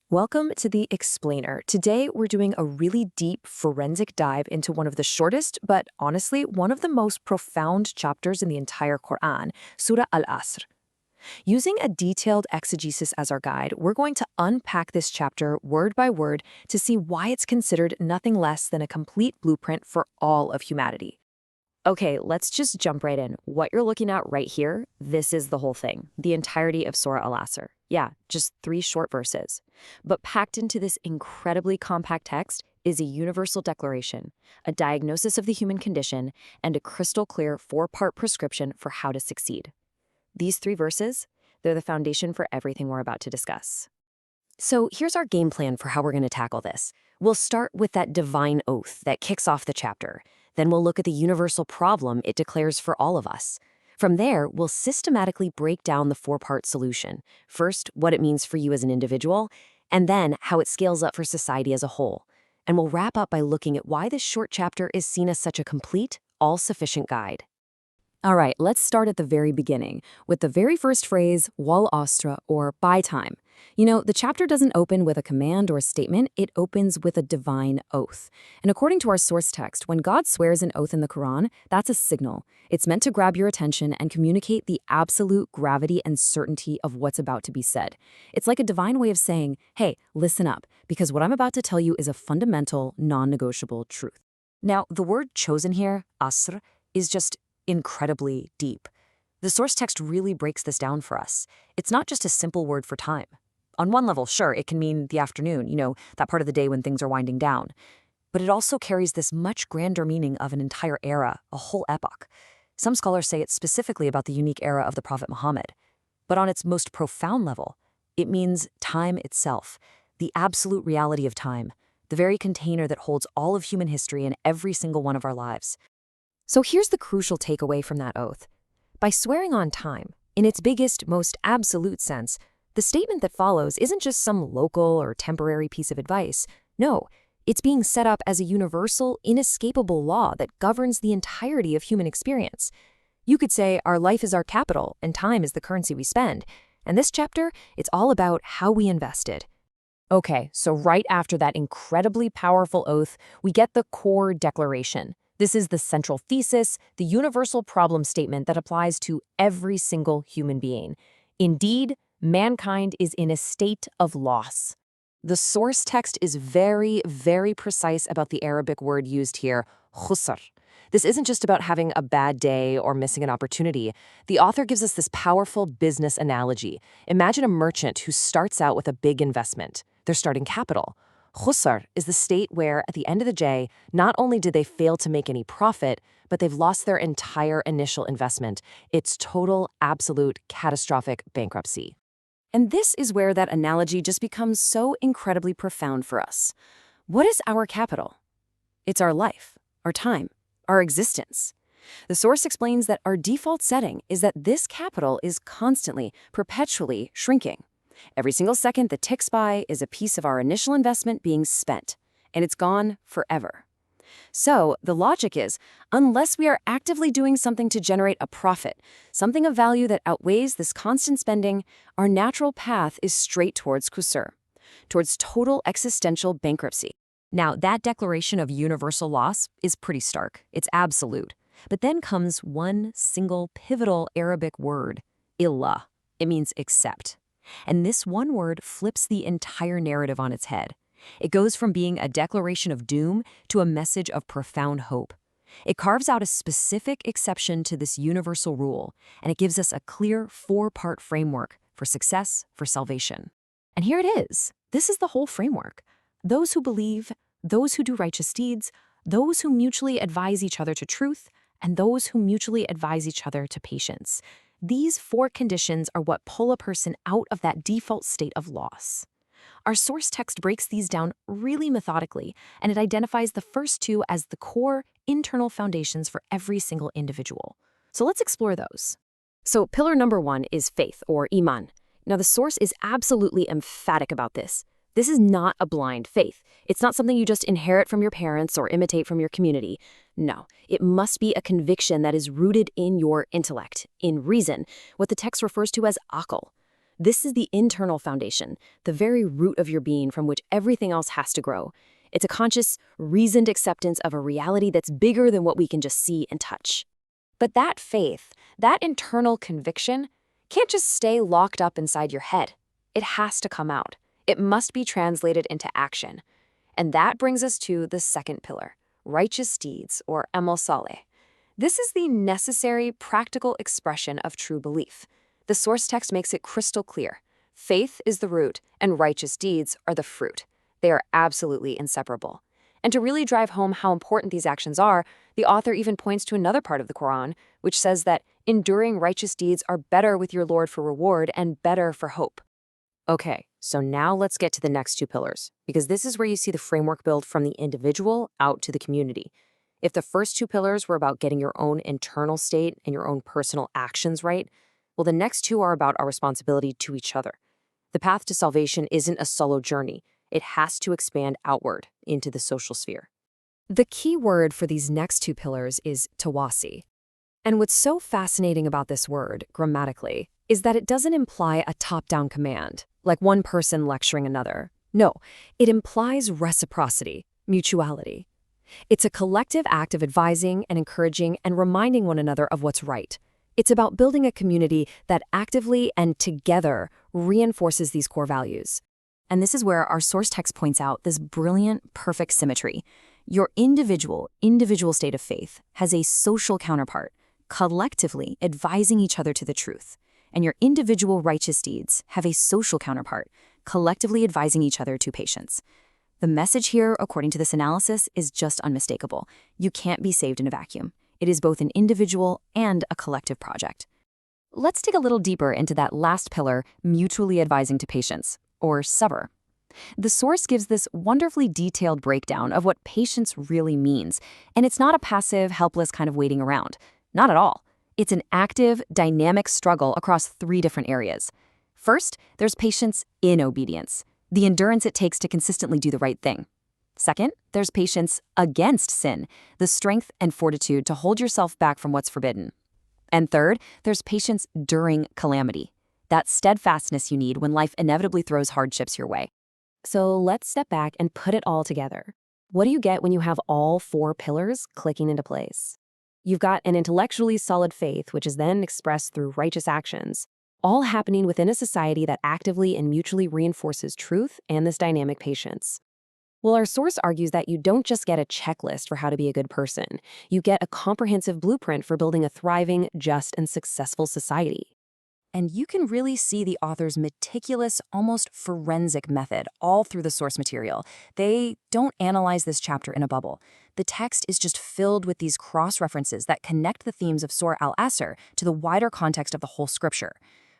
Welcome to the Explainer. Today, we're doing a really deep forensic dive into one of the shortest, but honestly, one of the most profound chapters in the entire Quran, Surah Al-Asr. Using a detailed exegesis as our guide, we're going to unpack this chapter word by word to see why it's considered nothing less than a complete blueprint for all of humanity. Okay, let's just jump right in. What you're looking at right here, this is the whole thing, the entirety of Surah Al-Asr. Yeah, just 3 short verses. But packed into this incredibly compact text is a universal declaration, a diagnosis of the human condition, and a crystal clear 4-part prescription for how to succeed. These 3 verses, they're the foundation for everything we're about to discuss. So here's our game plan for how we're going to tackle this. We'll start with that divine oath that kicks off the chapter. Then we'll look at the universal problem it declares for all of us. From there, we'll systematically break down the 4-part solution. First, what it means for you as an individual, and then how it scales up for society as a whole. And we'll wrap up by looking at why this short chapter is seen as such a complete, all-sufficient guide. All right, let's start at the very beginning, with the very first phrase, wal asra, or by time. You know, the chapter doesn't open with a command or a statement, it opens with a divine oath. And according to our source text, when God swears an oath in the Quran, that's a signal. It's meant to grab your attention and communicate the absolute gravity and certainty of what's about to be said. It's like a divine way of saying, hey, listen up, because what I'm about to tell you is a fundamental, non-negotiable truth. Now, the word chosen here, asr, is just incredibly deep. The source text really breaks this down for us. It's not just a simple word for time. On one level, sure, it can mean the afternoon, that part of the day when things are winding down. But it also carries this much grander meaning of an entire era, a whole epoch. Some scholars say it's specifically about the unique era of the Prophet Muhammad. But on its most profound level, it means time itself, the absolute reality of time, the very container that holds all of human history in every single one of our lives. So here's the crucial takeaway from that oath. By swearing on time, in its biggest, most absolute sense, the statement that follows isn't just some local or temporary piece of advice. No, it's being set up as a universal, inescapable law that governs the entirety of human experience. You could say our life is our capital and time is the currency we spend. And this chapter, it's all about how we invest it. Okay, so right after that incredibly powerful oath, we get the core declaration. This is the central thesis, the universal problem statement that applies to every single human being. Indeed, mankind is in a state of loss. The source text is very, very precise about the Arabic word used here, khusr. This isn't just about having a bad day or missing an opportunity. The author gives us this powerful business analogy. Imagine a merchant who starts out with a big investment. They're starting capital. Khusr is the state where, at the end of the day, not only did they fail to make any profit, but they've lost their entire initial investment. It's total, absolute, catastrophic bankruptcy. And this is where that analogy just becomes so incredibly profound for us. What is our capital? It's our life, our time, our existence. The source explains that our default setting is that this capital is constantly, perpetually shrinking. Every single second that ticks by is a piece of our initial investment being spent, and it's gone forever. So the logic is, unless we are actively doing something to generate a profit, something of value that outweighs this constant spending, our natural path is straight towards khusr, towards total existential bankruptcy. Now, that declaration of universal loss is pretty stark. It's absolute. But then comes one single pivotal Arabic word, illa. It means except. And this one word flips the entire narrative on its head. It goes from being a declaration of doom to a message of profound hope. It carves out a specific exception to this universal rule, and it gives us a clear 4-part framework for success, for salvation. And here it is. This is the whole framework. Those who believe, those who do righteous deeds, those who mutually advise each other to truth, and those who mutually advise each other to patience. These 4 conditions are what pull a person out of that default state of loss. Our source text breaks these down really methodically, and it identifies the first 2 as the core, internal foundations for every single individual. So let's explore those. So pillar number 1 is faith, or iman. Now the source is absolutely emphatic about this. This is not a blind faith. It's not something you just inherit from your parents or imitate from your community. No, it must be a conviction that is rooted in your intellect, in reason, what the text refers to as aql. This is the internal foundation, the very root of your being from which everything else has to grow. It's a conscious, reasoned acceptance of a reality that's bigger than what we can just see and touch. But that faith, that internal conviction, can't just stay locked up inside your head. It has to come out. It must be translated into action. And that brings us to the second pillar, righteous deeds, or amal saleh. This is the necessary, practical expression of true belief. The source text makes it crystal clear. Faith is the root, and righteous deeds are the fruit. They are absolutely inseparable. And to really drive home how important these actions are, the author even points to another part of the Quran, which says that enduring righteous deeds are better with your Lord for reward and better for hope. Okay, so now let's get to the next two pillars, because this is where you see the framework build from the individual out to the community. If the first two pillars were about getting your own internal state and your own personal actions right, well, the next two are about our responsibility to each other. The path to salvation isn't a solo journey. It has to expand outward into the social sphere. The key word for these next two pillars is tawasi. And what's so fascinating about this word, grammatically, is that it doesn't imply a top-down command, like one person lecturing another. No, it implies reciprocity, mutuality. It's a collective act of advising and encouraging and reminding one another of what's right. It's about building a community that actively and together reinforces these core values. And this is where our source text points out this brilliant, perfect symmetry. Your individual state of faith has a social counterpart, collectively advising each other to the truth. And your individual righteous deeds have a social counterpart, collectively advising each other to patience. The message here, according to this analysis, is just unmistakable. You can't be saved in a vacuum. It is both an individual and a collective project. Let's dig a little deeper into that last pillar, mutually advising to patience, or Sabr. The source gives this wonderfully detailed breakdown of what patience really means, and it's not a passive, helpless kind of waiting around. Not at all. It's an active, dynamic struggle across three different areas. First, there's patience in obedience, the endurance it takes to consistently do the right thing. Second, there's patience against sin, the strength and fortitude to hold yourself back from what's forbidden. And third, there's patience during calamity, that steadfastness you need when life inevitably throws hardships your way. So let's step back and put it all together. What do you get when you have all four pillars clicking into place? You've got an intellectually solid faith, which is then expressed through righteous actions, all happening within a society that actively and mutually reinforces truth and this dynamic patience. Well, our source argues that you don't just get a checklist for how to be a good person. You get a comprehensive blueprint for building a thriving, just, and successful society. And you can really see the author's meticulous, almost forensic method all through the source material. They don't analyze this chapter in a bubble. The text is just filled with these cross-references that connect the themes of Surah Al-Asr to the wider context of the whole scripture.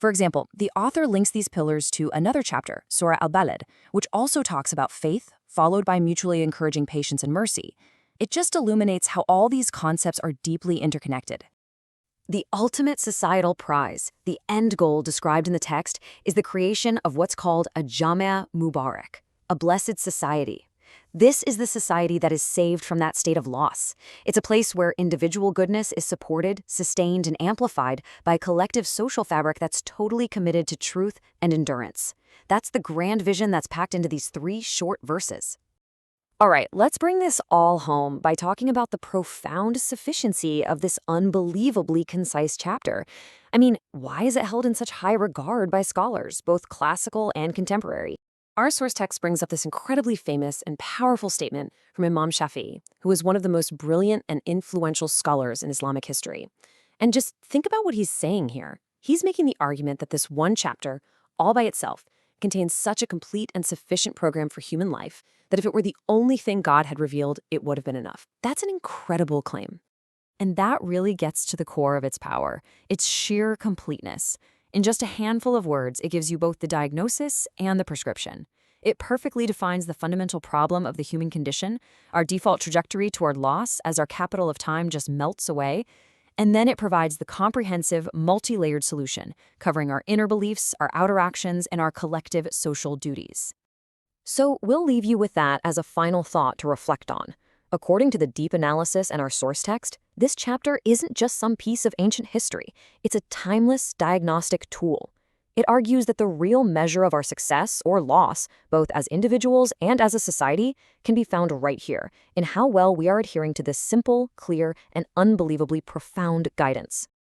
For example, the author links these pillars to another chapter, Surah Al-Balad, which also talks about faith, followed by mutually encouraging patience and mercy. It just illuminates how all these concepts are deeply interconnected. The ultimate societal prize, the end goal described in the text, is the creation of what's called a Jamia Mubarak, a blessed society. This is the society that is saved from that state of loss. It's a place where individual goodness is supported, sustained, and amplified by a collective social fabric that's totally committed to truth and endurance. That's the grand vision that's packed into these three short verses. All right, let's bring this all home by talking about the profound sufficiency of this unbelievably concise chapter. I mean, why is it held in such high regard by scholars, both classical and contemporary? Our source text brings up this incredibly famous and powerful statement from Imam Shafi'i, who is one of the most brilliant and influential scholars in Islamic history. And just think about what he's saying here. He's making the argument that this one chapter, all by itself, contains such a complete and sufficient program for human life that if it were the only thing God had revealed, it would have been enough. That's an incredible claim. And that really gets to the core of its power, its sheer completeness. In just a handful of words, it gives you both the diagnosis and the prescription. It perfectly defines the fundamental problem of the human condition, our default trajectory toward loss as our capital of time just melts away, and then it provides the comprehensive, multi-layered solution, covering our inner beliefs, our outer actions, and our collective social duties. So we'll leave you with that as a final thought to reflect on. According to the deep analysis and our source text, this chapter isn't just some piece of ancient history. It's a timeless diagnostic tool. It argues that the real measure of our success or loss, both as individuals and as a society, can be found right here, in how well we are adhering to this simple, clear, and unbelievably profound guidance.